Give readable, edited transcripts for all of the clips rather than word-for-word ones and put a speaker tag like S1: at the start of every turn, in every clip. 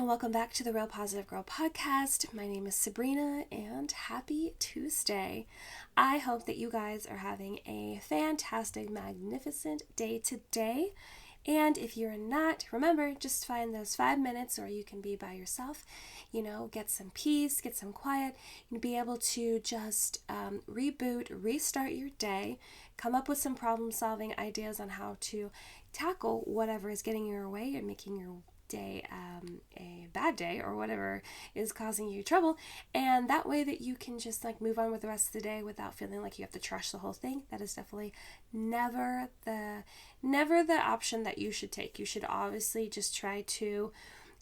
S1: and welcome back to the Real Positive Girl podcast. My name is Sabrina, and happy Tuesday. I hope that you guys are having a fantastic, magnificent day today. And if you're not, remember, just find those 5 minutes, or you can be by yourself, get some peace, get some quiet, and be able to just reboot, restart your day, come up with some problem-solving ideas on how to tackle whatever is getting in your way and making your day a bad day, or whatever is causing you trouble, and that way that you can just move on with the rest of the day without feeling like you have to trash the whole thing. That is definitely never the option that you should take. You should obviously just try to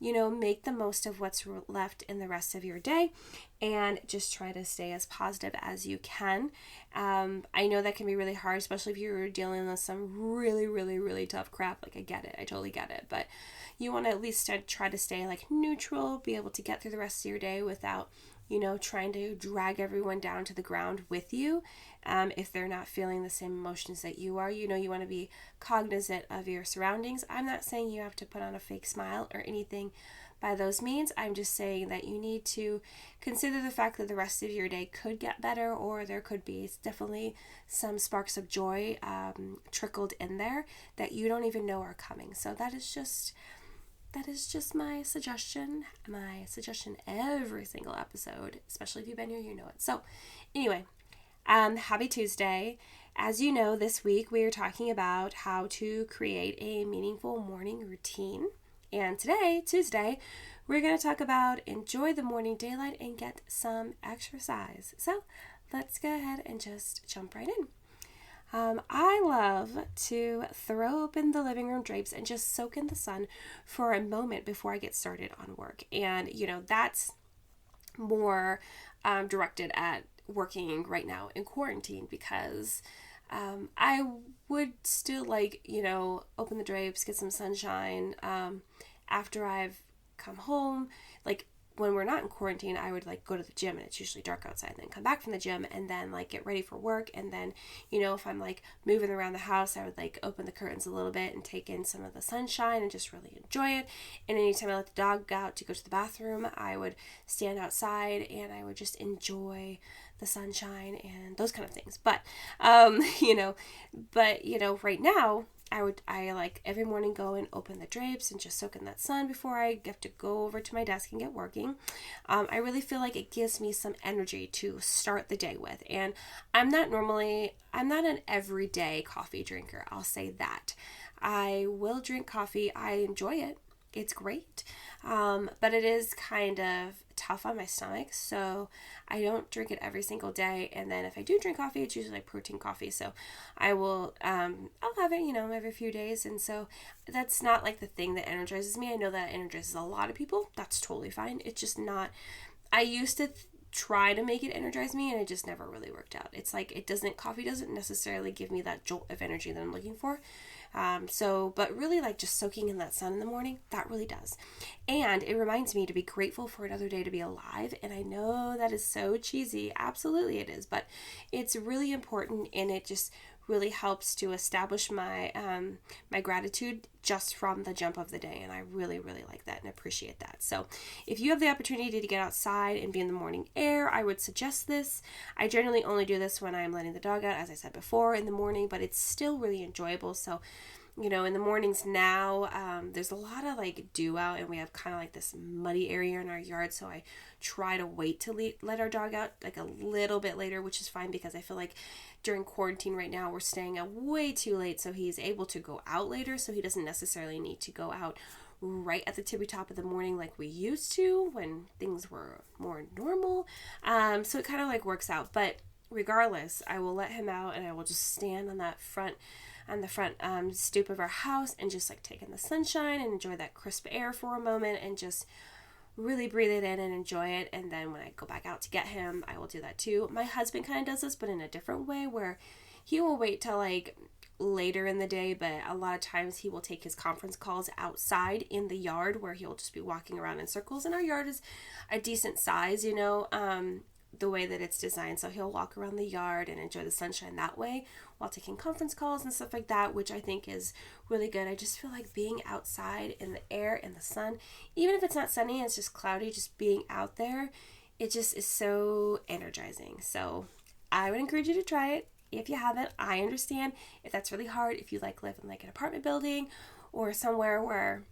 S1: make the most of what's left in the rest of your day and just try to stay as positive as you can. I know that can be really hard, especially if you're dealing with some really, really, really tough crap. I get it. I totally get it. But you want to at least try to stay neutral, be able to get through the rest of your day without, trying to drag everyone down to the ground with you. If they're not feeling the same emotions that you are, you want to be cognizant of your surroundings. I'm not saying you have to put on a fake smile or anything by those means. I'm just saying that you need to consider the fact that the rest of your day could get better, or there could be definitely some sparks of joy trickled in there that you don't even know are coming. So that is just my suggestion every single episode, especially if you've been here, you know it. So anyway, happy Tuesday. As you know, this week we are talking about how to create a meaningful morning routine. And today, Tuesday, we're going to talk about enjoy the morning daylight and get some exercise. So let's go ahead and just jump right in. I love to throw open the living room drapes and just soak in the sun for a moment before I get started on work. And, that's more directed at working right now in quarantine, because I would still open the drapes, get some sunshine after I've come home. When we're not in quarantine, I would go to the gym, and it's usually dark outside, and then come back from the gym and then get ready for work. And then, if I'm moving around the house, I would open the curtains a little bit and take in some of the sunshine and just really enjoy it. And anytime I let the dog out to go to the bathroom, I would stand outside and I would just enjoy the sunshine and those kind of things. But, right now, I every morning go and open the drapes and just soak in that sun before I have to go over to my desk and get working. I really feel like it gives me some energy to start the day with. And I'm not an everyday coffee drinker. I'll say that. I will drink coffee. I enjoy it. It's great. But it is kind of tough on my stomach, so I don't drink it every single day. And then if I do drink coffee, it's usually protein coffee, so I will I'll have it every few days. And so that's not the thing that energizes me. I know that energizes a lot of people. That's totally fine. It's just not. I used to try to make it energize me, and it just never really worked out. It's coffee doesn't necessarily give me that jolt of energy that I'm looking for. But really just soaking in that sun in the morning, that really does. And it reminds me to be grateful for another day to be alive. And I know that is so cheesy. Absolutely it is. But it's really important, and it just really helps to establish my my gratitude just from the jump of the day. And I really, really like that and appreciate that. So if you have the opportunity to get outside and be in the morning air, I would suggest this. I generally only do this when I'm letting the dog out, as I said before, in the morning, but it's still really enjoyable. So in the mornings now, there's a lot of dew out, and we have kind of this muddy area in our yard. So I try to wait to let our dog out a little bit later, which is fine, because I feel during quarantine right now, we're staying out way too late. So he's able to go out later. So he doesn't necessarily need to go out right at the tippy top of the morning like we used to when things were more normal. So it kind of works out. But regardless, I will let him out, and I will just stand on the front stoop of our house and just take in the sunshine and enjoy that crisp air for a moment and just really breathe it in and enjoy it. And then when I go back out to get him, I will do that too. My husband kind of does this, but in a different way, where he will wait till later in the day, but a lot of times he will take his conference calls outside in the yard, where he'll just be walking around in circles. And our yard is a decent size, the way that it's designed. So he'll walk around the yard and enjoy the sunshine that way while taking conference calls and stuff like that, which I think is really good. I just feel like being outside in the air and the sun, even if it's not sunny, it's just cloudy, just being out there, it just is so energizing. So I would encourage you to try it. If you haven't, I understand if that's really hard, if you live in an apartment building or somewhere where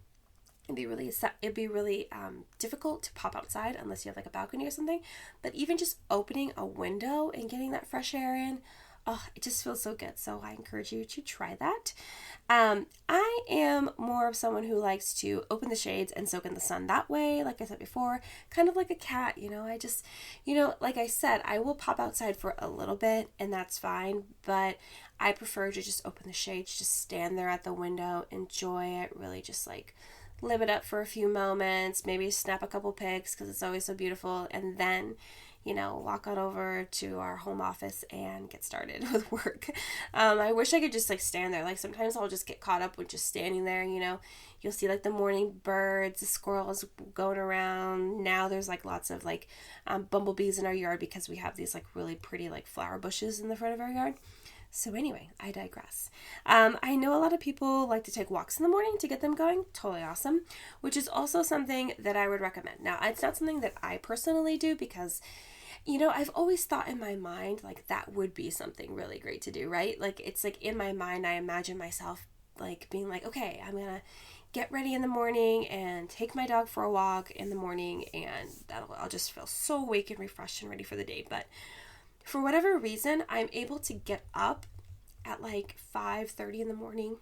S1: it'd be really difficult to pop outside unless you have a balcony or something. But even just opening a window and getting that fresh air in, oh, it just feels so good. So I encourage you to try that. I am more of someone who likes to open the shades and soak in the sun that way, like I said before, kind of like a cat, I just, like I said, I will pop outside for a little bit and that's fine, but I prefer to just open the shades, just stand there at the window, enjoy it, really just live it up for a few moments, maybe snap a couple pics because it's always so beautiful, and then walk on over to our home office and get started with work. I wish I could just stand there. Sometimes I'll just get caught up with just standing there, you'll see the morning birds, the squirrels going around. Now there's lots of bumblebees in our yard because we have these really pretty flower bushes in the front of our yard. So anyway, I digress. I know a lot of people like to take walks in the morning to get them going. Totally awesome. Which is also something that I would recommend. Now, it's not something that I personally do because, I've always thought in my mind, that would be something really great to do, right? It's in my mind, I imagine myself, being okay, I'm going to get ready in the morning and take my dog for a walk in the morning, and I'll just feel so awake and refreshed and ready for the day. But for whatever reason, I'm able to get up at 5:30 in the morning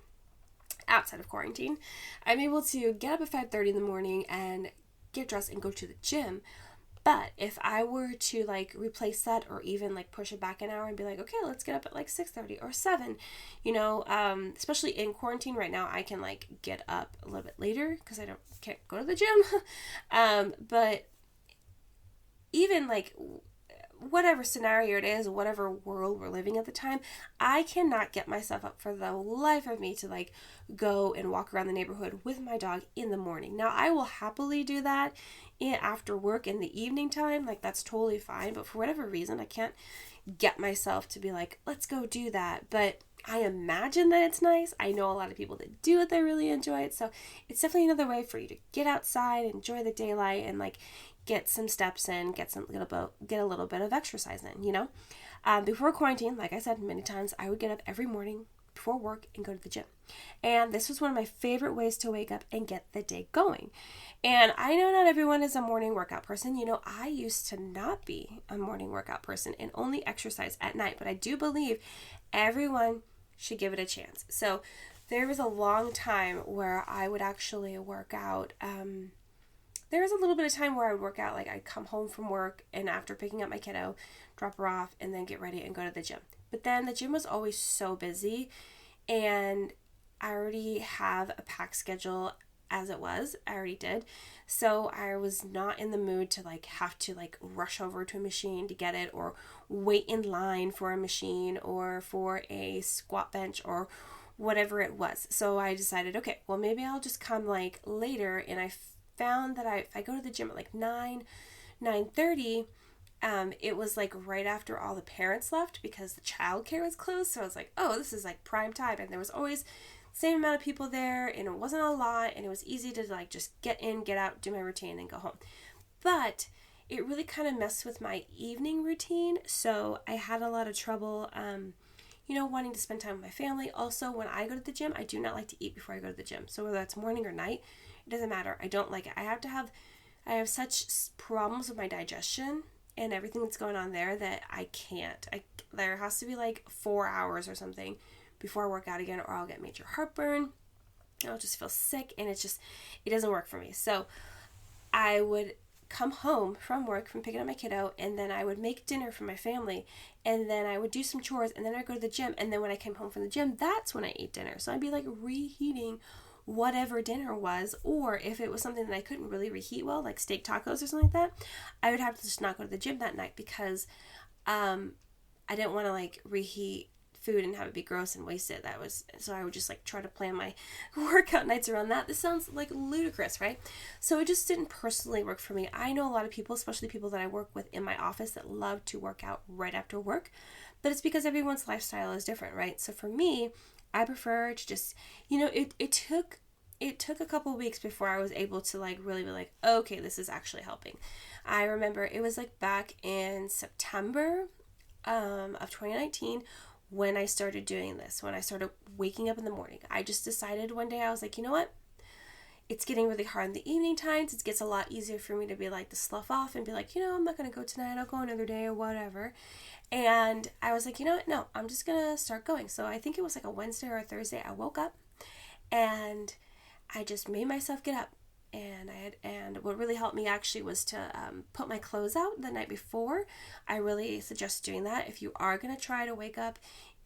S1: outside of quarantine. I'm able to get up at 5:30 in the morning and get dressed and go to the gym. But if I were to replace that or even push it back an hour and be okay, let's get up at 6:30 or 7, especially in quarantine right now, I can get up a little bit later because can't go to the gym. But even whatever scenario it is, whatever world we're living at the time, I cannot get myself up for the life of me to go and walk around the neighborhood with my dog in the morning. Now, I will happily do that after work in the evening time. That's totally fine. But for whatever reason, I can't get myself to be let's go do that. But I imagine that it's nice. I know a lot of people that do it, they really enjoy it. So it's definitely another way for you to get outside, enjoy the daylight, and get some steps in, get a little bit of exercise in, Before quarantine, like I said many times, I would get up every morning before work and go to the gym. And this was one of my favorite ways to wake up and get the day going. And I know not everyone is a morning workout person. I used to not be a morning workout person and only exercise at night, but I do believe everyone should give it a chance. So there was a long time where I would actually work out. There was a little bit of time where I would work out, I'd come home from work and after picking up my kiddo, drop her off, and then get ready and go to the gym. But then the gym was always so busy, and I already have a packed schedule as it was. I already did. So I was not in the mood to have to rush over to a machine to get it, or wait in line for a machine or for a squat bench or whatever it was. So I decided, okay, well maybe I'll just come later, and I found that if I go to the gym at 9:30, it was right after all the parents left because the childcare was closed. So I was oh, this is prime time, and there was always the same amount of people there, and it wasn't a lot, and it was easy to just get in, get out, do my routine, and go home. But it really kind of messed with my evening routine, so I had a lot of trouble wanting to spend time with my family. Also, when I go to the gym, I do not like to eat before I go to the gym. So whether that's morning or night, it doesn't matter. I don't like it. I have such problems with my digestion and everything that's going on there that I can't. There has to be 4 hours or something before I work out again, or I'll get major heartburn. I'll just feel sick, and it doesn't work for me. So I would come home from work, from picking up my kiddo, and then I would make dinner for my family, and then I would do some chores, and then I'd go to the gym, and then when I came home from the gym, that's when I ate dinner. So I'd be reheating whatever dinner was, or if it was something that I couldn't really reheat well, like steak tacos or something like that, I would have to just not go to the gym that night because I didn't want to reheat food and have it be gross and waste it. So I would just like try to plan my workout nights around that. This sounds like ludicrous, right? So it just didn't personally work for me. I know a lot of people, especially people that I work with in my office, that love to work out right after work, but it's because everyone's lifestyle is different, right? So for me, I prefer to just, it took a couple weeks before I was able to like really be like, okay, this is actually helping. I remember it was like back in September of 2019 when I started doing this, when I started waking up in the morning. I just decided one day, I was like, you know what? It's getting really hard in the evening times. It gets a lot easier for me to be like to slough off and be like, I'm not going to go tonight. I'll go another day or whatever. And I was like, you know what? No, I'm just going to start going. So I think it was like a Wednesday or a Thursday. I woke up and I just made myself get up. And what really helped me actually was to put my clothes out the night before. I really suggest doing that if you are going to try to wake up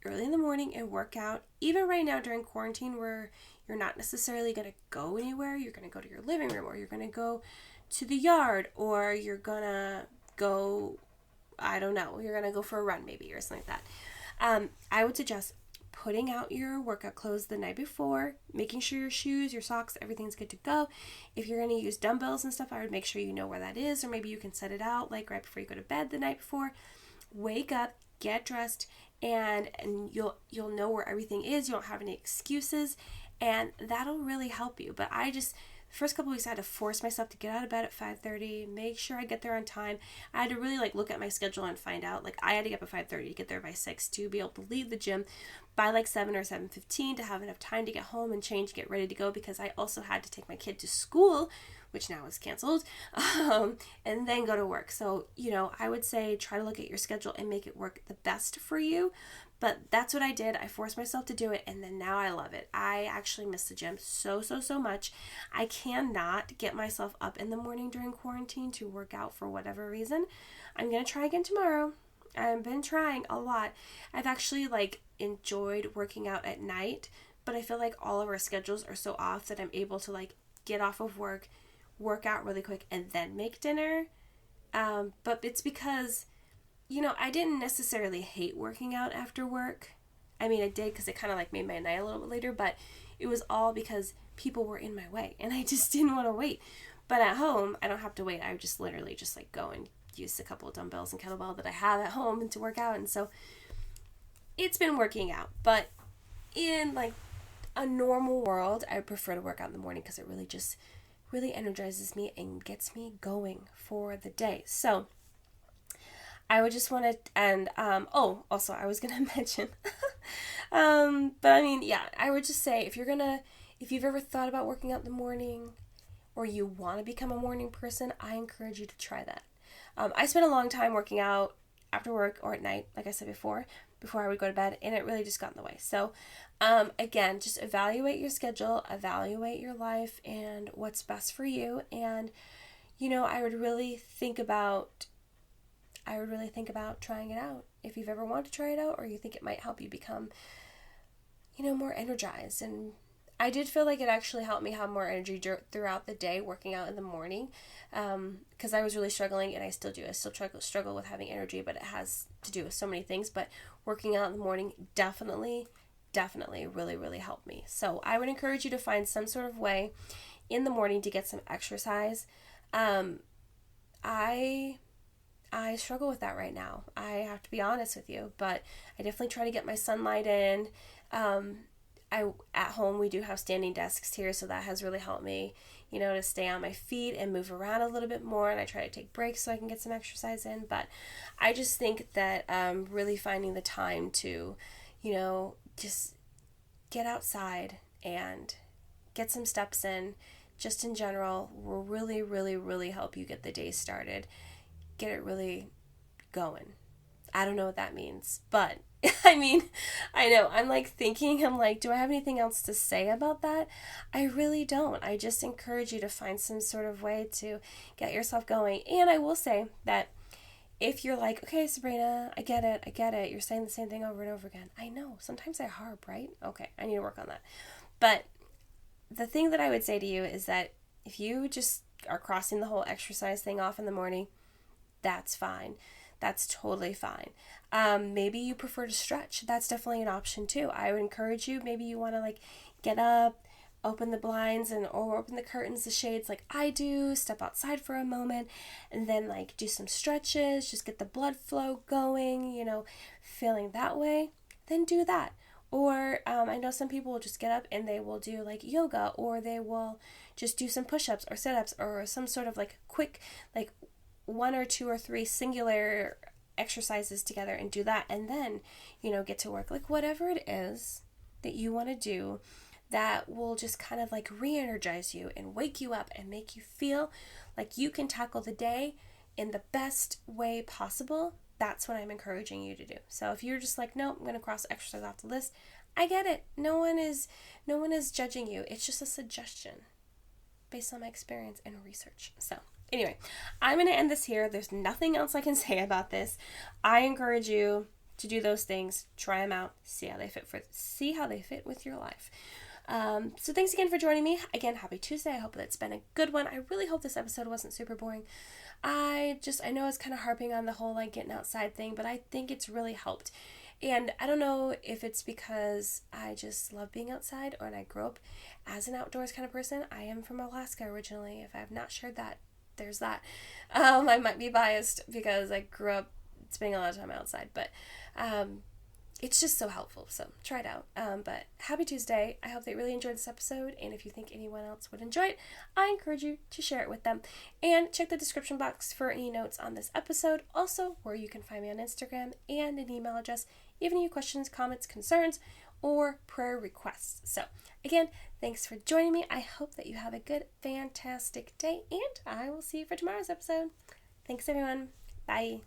S1: early in the morning and work out. Even right now during quarantine where you're not necessarily going to go anywhere, you're going to go to your living room, or you're going to go to the yard, or you're going to go, I don't know, you're going to go for a run maybe or something like that. I would suggest putting out your workout clothes the night before, making sure your shoes, your socks, everything's good to go. If you're going to use dumbbells and stuff, I would make sure you know where that is, or maybe you can set it out like right before you go to bed the night before. Wake up, get dressed, and you'll know where everything is. You don't have any excuses, and that'll really help you. But first couple weeks I had to force myself to get out of bed at 5:30, make sure I get there on time. I had to really like look at my schedule and find out, like I had to get up at 5:30 to get there by 6 to be able to leave the gym by like 7 or 7:15 to have enough time to get home and change, get ready to go, because I also had to take my kid to school, which now is canceled, and then go to work. So, I would say try to look at your schedule and make it work the best for you. But that's what I did. I forced myself to do it, and then now I love it. I actually miss the gym so much. I cannot get myself up in the morning during quarantine to work out for whatever reason. I'm going to try again tomorrow. I've been trying a lot. I've actually enjoyed working out at night, but I feel like all of our schedules are so off that I'm able to get off of work, work out really quick, and then make dinner. But it's because I didn't necessarily hate working out after work. I mean, I did because it kind of made my night a little bit later, but it was all because people were in my way and I just didn't want to wait. But at home, I don't have to wait. I would just literally just go and use a couple of dumbbells and kettlebell that I have at home and to work out. And so it's been working out. But in a normal world, I prefer to work out in the morning because it really energizes me and gets me going for the day. So I would just want to, and also I was going to mention, but I mean, yeah, I would just say if you've ever thought about working out in the morning or you want to become a morning person, I encourage you to try that. I spent a long time working out after work or at night, like I said before I would go to bed, and it really just got in the way. So, again, just evaluate your schedule, evaluate your life and what's best for you. And, I would really think about trying it out. If you've ever wanted to try it out or you think it might help you become, more energized. And I did feel like it actually helped me have more energy throughout the day working out in the morning, because I was really struggling, and I still do. I still struggle with having energy, but it has to do with so many things. But working out in the morning definitely really, really helped me. So I would encourage you to find some sort of way in the morning to get some exercise. I struggle with that right now. I have to be honest with you, but I definitely try to get my sunlight in. At home, we do have standing desks here, so that has really helped me, to stay on my feet and move around a little bit more, and I try to take breaks so I can get some exercise in. But I just think that really finding the time to, just get outside and get some steps in, just in general, will really, really, really help you get the day started. Get it really going. I don't know what that means, but I mean, I know, I'm thinking, do I have anything else to say about that? I really don't. I just encourage you to find some sort of way to get yourself going. And I will say that if you're okay, Sabrina, I get it. You're saying the same thing over and over again. I know, sometimes I harp, right? Okay, I need to work on that. But the thing that I would say to you is that if you just are crossing the whole exercise thing off in the morning, that's fine. that's totally fine. Maybe you prefer to stretch. That's definitely an option too. I would encourage you, maybe you want to like get up, open the blinds or open the curtains, the shades like I do, step outside for a moment, and then like do some stretches, just get the blood flow going, feeling that way, then do that. Or I know some people will just get up and they will do like yoga, or they will just do some push-ups or sit-ups or some sort of like quick, like 1 or 2 or 3 singular exercises together and do that, and then, get to work. Like whatever it is that you want to do that will just kind of like re-energize you and wake you up and make you feel like you can tackle the day in the best way possible, that's what I'm encouraging you to do. So if you're just like, no, I'm going to cross exercise off the list, I get it. No one is judging you. It's just a suggestion based on my experience and research. So anyway, I'm going to end this here. There's nothing else I can say about this. I encourage you to do those things, try them out, see how they fit with your life. So thanks again for joining me. Again, happy Tuesday. I hope that's been a good one. I really hope this episode wasn't super boring. I know it's kind of harping on the whole like getting outside thing, but I think it's really helped. And I don't know if it's because I just love being outside or I grew up as an outdoors kind of person. I am from Alaska originally. If I have not shared that, there's that. I might be biased because I grew up spending a lot of time outside, but it's just so helpful. So try it out. But happy Tuesday. I hope they really enjoyed this episode. And if you think anyone else would enjoy it, I encourage you to share it with them. And check the description box for any notes on this episode. Also, where you can find me on Instagram and an email address, even any questions, comments, concerns, or prayer requests. So again, thanks for joining me. I hope that you have a good, fantastic day. And I will see you for tomorrow's episode. Thanks, everyone. Bye.